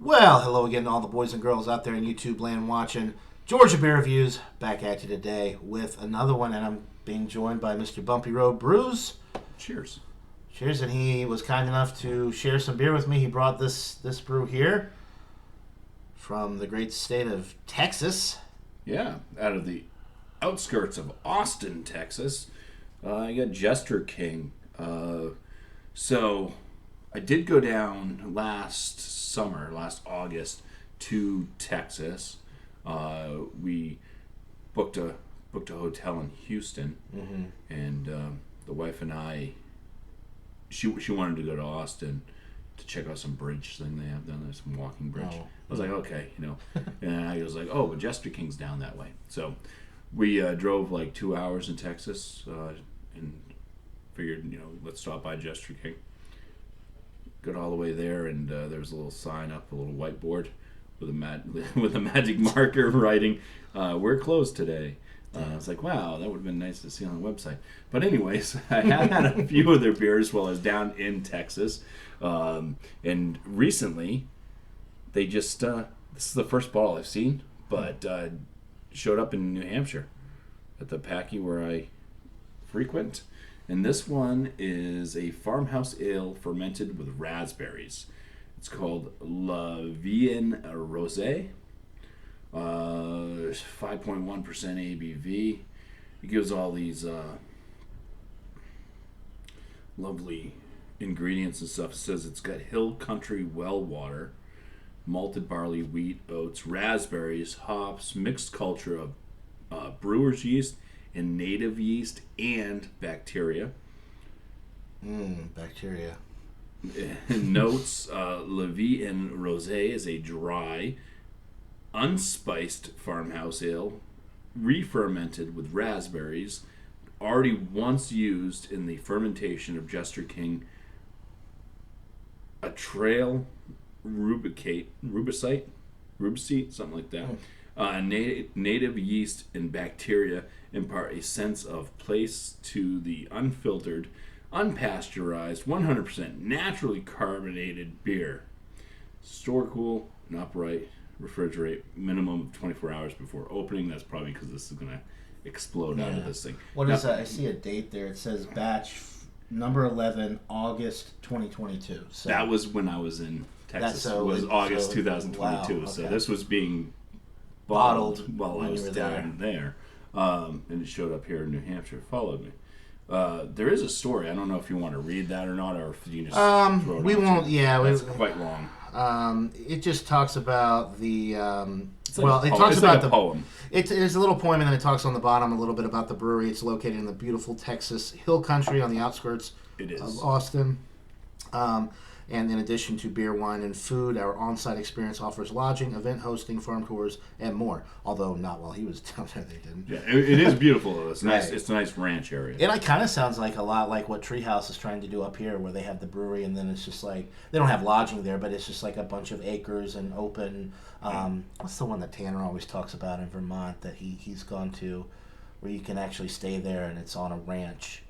Well, hello again to all the boys and girls out there in YouTube land watching Georgia Beer Reviews. Back at you today with another one, and I'm being joined by Mr. Bumpy Road Brews. Cheers. Cheers, and he was kind enough to share some beer with me. He brought this brew here from the great state of Texas. Yeah, out of the outskirts of Austin, Texas, I got Jester King. So I did go down last August, to Texas. We booked a hotel in Houston, and the wife and I, she wanted to go to Austin to check out some bridge thing they have down there, some walking bridge. Oh. I was like, okay, and I was like, oh, but Jester King's down that way. So we drove like 2 hours in Texas, and figured, let's stop by Jester King. Got all the way there, and there was a little sign up, a little whiteboard with with a magic marker writing, "We're closed today." I was like, wow, that would have been nice to see on the website. But anyways, I had a few of their beers while I was down in Texas. And recently, they just, this is the first bottle I've seen, but showed up in New Hampshire at the Packy where I frequent. And this one is a farmhouse ale fermented with raspberries. It's called La Vienne Rosé. 5.1% ABV. It gives all these lovely ingredients and stuff. It says it's got hill country well water, malted barley, wheat, oats, raspberries, hops, mixed culture of brewer's yeast and native yeast and bacteria. Bacteria. Notes, La Vie en Rosé is a dry, unspiced farmhouse ale, re-fermented with raspberries, already once used in the fermentation of Jester King, a trail rubicate, something like that. Native yeast and bacteria impart a sense of place to the unfiltered, unpasteurized, 100% naturally carbonated beer. Store cool and upright. Refrigerate minimum of 24 hours before opening. That's probably because this is going to explode out of this thing. What is that? I see a date there. It says batch number 11, August 2022. So that was when I was in Texas. It was August 2022. Wow, okay. So this was being Bottled while I was down there. And it showed up here in New Hampshire. Followed me. There is a story. I don't know if you want to read that or not, or if you can just throw it we on won't. to Yeah, it's quite long. It just talks about the. It's like it talks about a poem. It's a little poem, and then it talks on the bottom a little bit about the brewery. It's located in the beautiful Texas Hill Country on the outskirts of Austin. And in addition to beer, wine, and food, our on-site experience offers lodging, event hosting, farm tours, and more. Although not while he was down there, they didn't. Yeah, it is beautiful. It's nice. Right. It's a nice ranch area. It kind of sounds like a lot like what Treehouse is trying to do up here, where they have the brewery, and then it's just like they don't have lodging there, but it's just like a bunch of acres and open. What's the one that Tanner always talks about in Vermont that he's gone to, where you can actually stay there and it's on a ranch?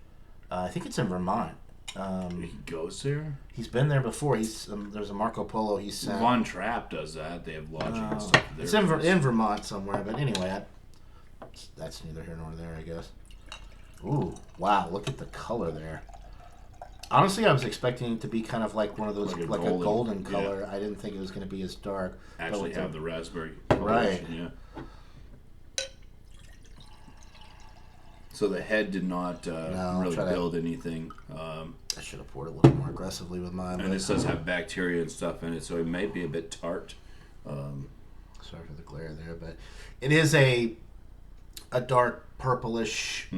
I think it's in Vermont. He goes there. He's been there before. There's a Marco Polo he's sent. Von Trapp does that. They have lodging and stuff there. It's in Vermont somewhere, but anyway, that's neither here nor there, I guess. Ooh, wow! Look at the color there. Honestly, I was expecting it to be kind of like one of those, like a golden color. Yeah. I didn't think it was going to be as dark. Actually, have the raspberry. Right. Yeah. So the head did not really build anything. I should have poured a little more aggressively with mine. And this does have bacteria and stuff in it, so it may be a bit tart. Sorry for the glare there, but it is a dark purplish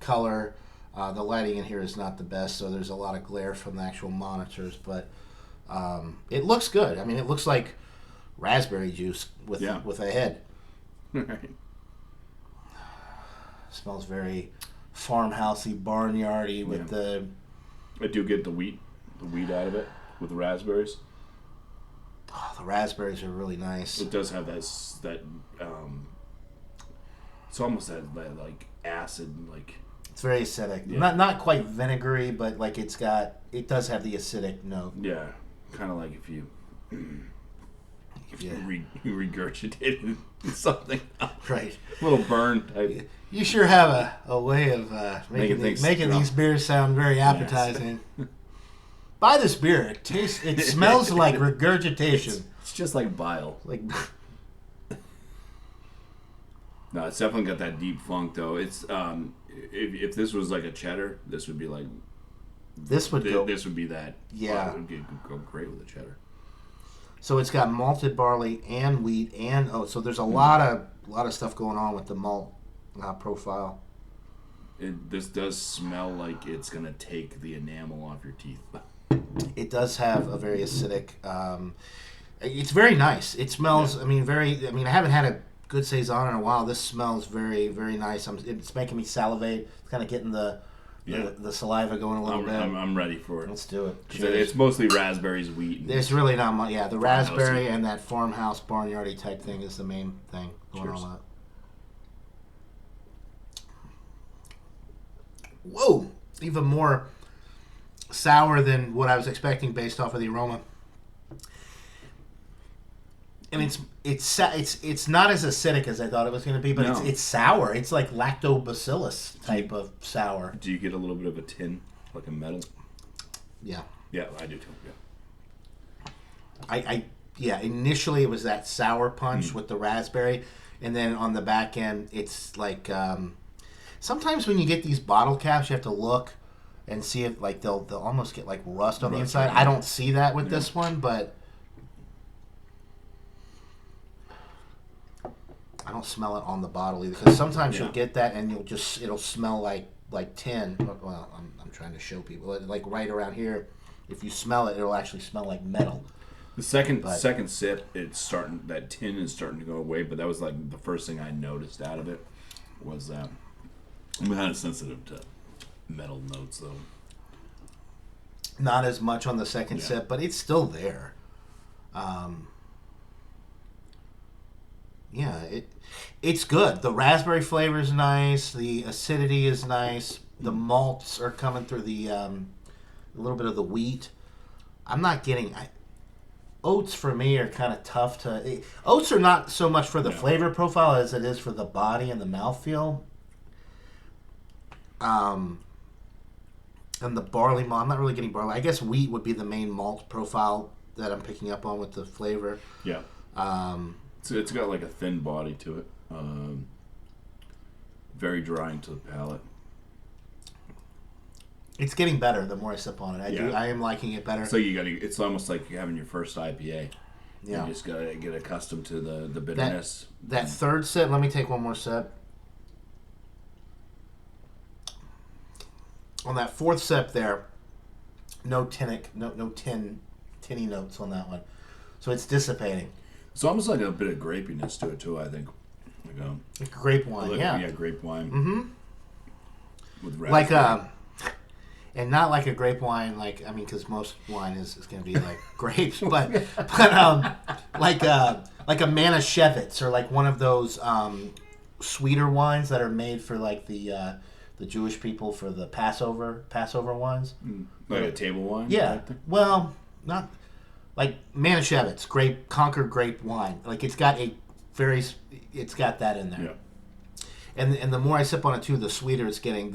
color. The lighting in here is not the best, so there's a lot of glare from the actual monitors, but it looks good. I mean, it looks like raspberry juice with a head. Right. Smells very farmhousey, barnyardy with the. I do get the wheat out of it with the raspberries. Oh, the raspberries are really nice. It does have that it's almost that like acid, like. It's very acidic. Yeah. Not quite vinegary, but like it does have the acidic note. Yeah, kind of like if you Yeah. You regurgitated something. Right. A little burn type. You sure have a way of making these beers sound very appetizing. Yes. Buy this beer. It smells like regurgitation. It's just like bile. Like. No, it's definitely got that deep funk though. It's if this was like a cheddar, this would be like. This would go. This would be that. Yeah. It would go great with a cheddar. So it's got malted barley and wheat and oat. So there's a lot of stuff going on with the malt profile. This does smell like it's gonna take the enamel off your teeth. It does have a very acidic. It's very nice. It smells. Yeah. I haven't had a good saison in a while. This smells very, very nice. It's making me salivate. It's kind of getting the saliva going a little bit. I'm ready for it. Let's do it. It's mostly raspberries, wheat. There's really not much. Yeah, the raspberry and that farmhouse barnyardy type thing is the main thing going on with it. Whoa! Even more sour than what I was expecting based off of the aroma. And it's not as acidic as I thought it was going to be, but it's sour. It's like lactobacillus type of sour. Do you get a little bit of a tin, like a metal? Yeah. Yeah, I do too. Yeah. Initially it was that sour punch with the raspberry, and then on the back end it's like sometimes when you get these bottle caps, you have to look and see if like they'll almost get like rust on the inside. Right. I don't see that with this one, but I don't smell it on the bottle either, because sometimes you'll get that and it'll smell like tin. Well, I'm trying to show people like right around here. If you smell it, it'll actually smell like metal. The second sip, that tin is starting to go away. But that was like the first thing I noticed out of it was that I'm kind of sensitive to metal notes though. Not as much on the second sip, but it's still there. It's good. The raspberry flavor is nice. The acidity is nice. The malts are coming through a little bit of the wheat. I'm not getting... oats for me are kind of tough to... Oats are not so much for the flavor profile as it is for the body and the mouthfeel. And the barley malt, I'm not really getting barley. I guess wheat would be the main malt profile that I'm picking up on with the flavor. Yeah. So it's got like a thin body to it. Very drying to the palate. It's getting better the more I sip on it. I am liking it better. So it's almost like you're having your first IPA. Yeah. You just gotta get accustomed to the bitterness. That third sip, let me take one more sip. On that fourth sip there, no tinny notes on that one. So it's dissipating. It's almost like a bit of grapiness to it too, I think. Like grape wine, Yeah, grape wine. Mm-hmm. With raspberry. And not like a grape wine, because most wine is going to be like grapes, but like a Manischewitz or like one of those sweeter wines that are made for like the Jewish people for the Passover wines. Like a table wine? Yeah. Well, not like Manischewitz, Concord grape wine. Like it's got that in there. Yeah. And the more I sip on it too, the sweeter it's getting.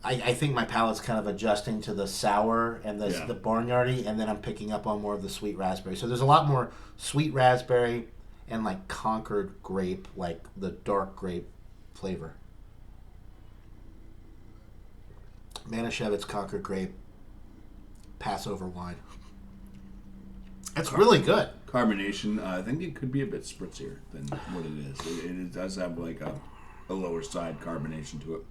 I think my palate's kind of adjusting to the sour and the barnyardy, and then I'm picking up on more of the sweet raspberry. So there's a lot more sweet raspberry and like Concord grape, like the dark grape flavor. Manischewitz Concord grape Passover wine. It's really good. Carbonation, I think it could be a bit spritzier than what it is. It does have like a lower side carbonation to it.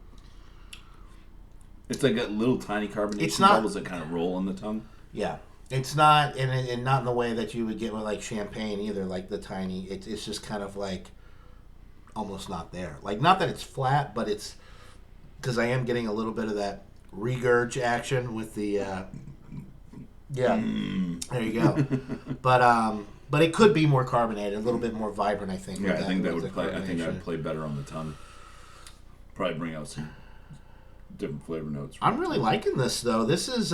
It's like a little tiny carbonation bubbles that kind of roll on the tongue. Yeah. It's not, and not in the way that you would get with like champagne either, like the tiny, it's just kind of like almost not there. Like, not that it's flat, but it's, because I am getting a little bit of that regurg action with the, there you go. But it could be more carbonated, a little bit more vibrant, I think. Yeah, I think that would play better on the tongue. Probably bring out some different flavor notes. I'm really liking this though. This is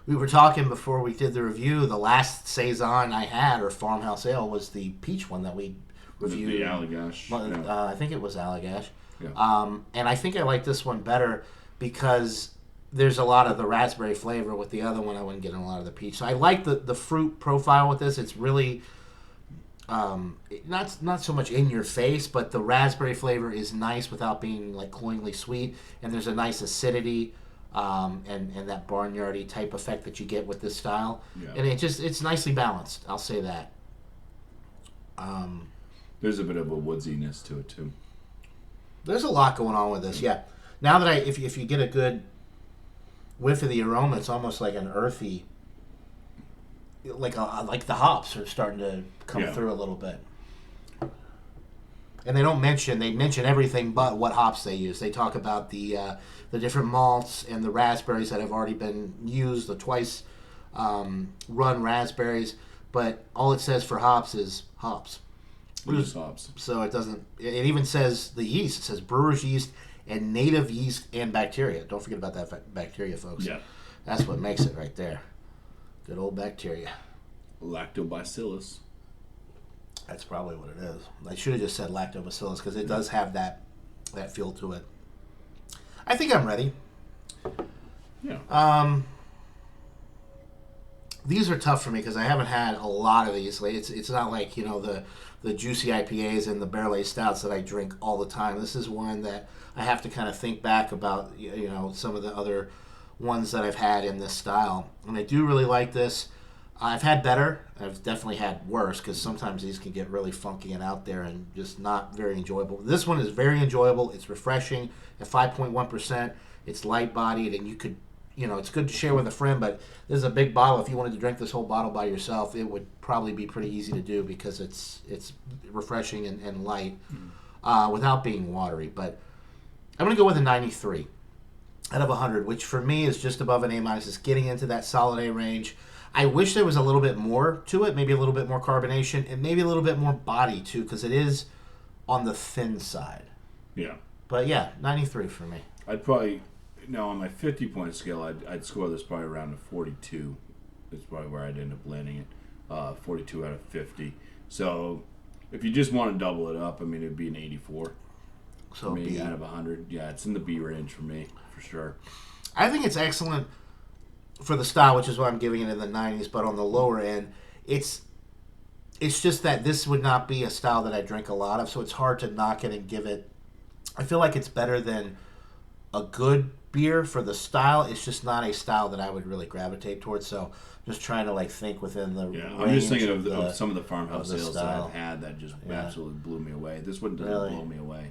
we were talking before we did the review. The last saison I had, or farmhouse ale, was the peach one that we reviewed. The Allagash. Yeah. I think it was Allagash. Yeah. And I think I like this one better because there's a lot of the raspberry flavor. With the other one, I wasn't getting a lot of the peach. So I like the fruit profile with this. It's really not so much in your face, but the raspberry flavor is nice without being like cloyingly sweet, and there's a nice acidity. And that barnyardy type effect that you get with this style, and it's nicely balanced. I'll say that. There's a bit of a woodsiness to it too. There's a lot going on with this. Yeah. Now that if you get a good whiff of the aroma, it's almost like an earthy, like the hops are starting to come through a little bit. And they mention everything but what hops they use. They talk about the different malts and the raspberries that have already been used, the twice run raspberries, but all it says for hops is hops. Just hops. So it doesn't. It even says the yeast. It says brewer's yeast and native yeast and bacteria. Don't forget about that bacteria, folks. Yeah, that's what makes it right there. Good old bacteria. Lactobacillus. That's probably what it is. I should have just said lactobacillus because it does have that feel to it. I think I'm ready. Yeah. These are tough for me because I haven't had a lot of these. It's not like the juicy IPAs and the barrel-aged stouts that I drink all the time. This is one that I have to kind of think back about. Some of the other ones that I've had in this style, and I do really like this. I've had better. I've definitely had worse because sometimes these can get really funky and out there and just not very enjoyable. This one is very enjoyable. It's refreshing at 5.1%. It's light-bodied, and you could, it's good to share with a friend, but this is a big bottle. If you wanted to drink this whole bottle by yourself, it would probably be pretty easy to do because it's refreshing and light without being watery. But I'm going to go with a 93 out of 100, which for me is just above an A-. It's getting into that solid A range. I wish there was a little bit more to it, maybe a little bit more carbonation, and maybe a little bit more body, too, because it is on the thin side. Yeah. But, yeah, 93 for me. I'd probably, on my 50-point scale, I'd score this probably around a 42. That's probably where I'd end up landing it. 42 out of 50. So, if you just want to double it up, it'd be an 84. So for me, out of 100. Yeah, it's in the B range for me, for sure. I think it's excellent for the style, which is why I'm giving it in the 90s, but on the lower end, it's just that this would not be a style that I drink a lot of, so it's hard to knock it and give it. I feel like it's better than a good beer for the style. It's just not a style that I would really gravitate towards, so I'm just trying to think within the range. I'm just thinking of some of the farmhouse ales that I've had that just absolutely blew me away. This one doesn't blow me away.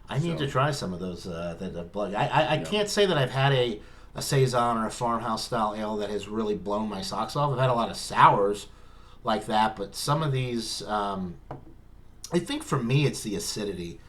I need to try some of those. I can't say that I've had a saison or a farmhouse style ale that has really blown my socks off. I've had a lot of sours like that, but some of these, I think for me it's the acidity.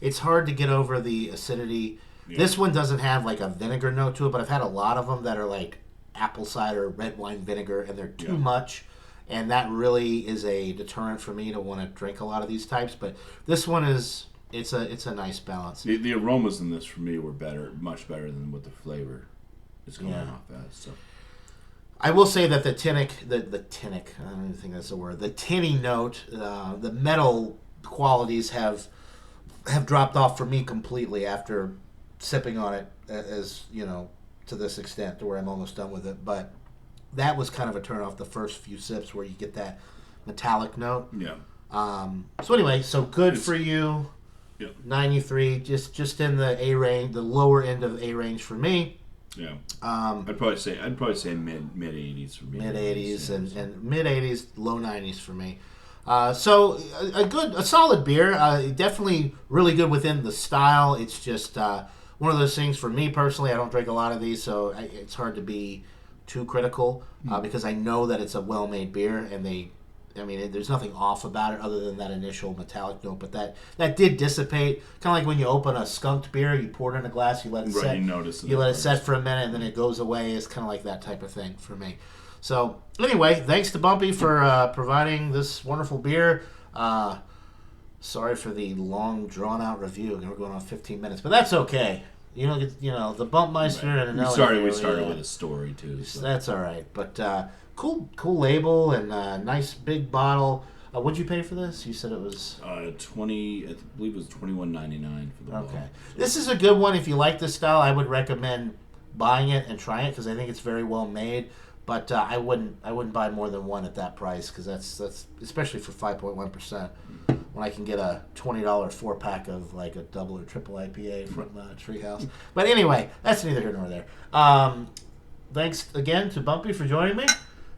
It's hard to get over the acidity. Yeah. This one doesn't have a vinegar note to it, but I've had a lot of them that are like apple cider, red wine vinegar, and they're too much, and that really is a deterrent for me to want to drink a lot of these types. But this one is it's a nice balance. The aromas in this for me were much better than what the flavor is coming off as. So I will say that the tinnic, I don't even think that's a word. The tinny note, the metal qualities have dropped off for me completely after sipping on it, as to this extent, to where I'm almost done with it. But that was kind of a turn off the first few sips, where you get that metallic note. Yeah. So anyway, good for you. Yeah. 93, just in the A range, the lower end of A range for me. Yeah. I'd probably say mid 80s for me. Mid 80s and mid 80s, low 90s for me. So a solid beer. Definitely really good within the style. It's just one of those things for me personally. I don't drink a lot of these, so it's hard to be too critical because I know that it's a well-made beer, and there's nothing off about it other than that initial metallic note, but that did dissipate. Kind of like when you open a skunked beer, you pour it in a glass, you let it set. You let it set for a minute, and then it goes away. It's kind of like that type of thing for me. So anyway, thanks to Bumpy for providing this wonderful beer. Sorry for the long, drawn-out review. We're going on 15 minutes, but that's okay. You don't get, the Bumpmeister and an We started with a story too. So. That's all right, but cool label and nice big bottle. What'd you pay for this? You said it was 20. I believe it was $21.99 for the bottle. Okay, this is a good one. If you like this style, I would recommend buying it and trying it because I think it's very well made. But I wouldn't buy more than one at that price because that's especially for 5.1%. When I can get a $20 4-pack of like a double or triple IPA from Treehouse. But anyway, that's neither here nor there. Thanks again to Bumpy for joining me.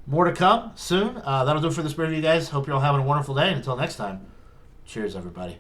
More to come soon. That'll do it for this review, guys. Hope you're all having a wonderful day. And until next time, cheers, everybody.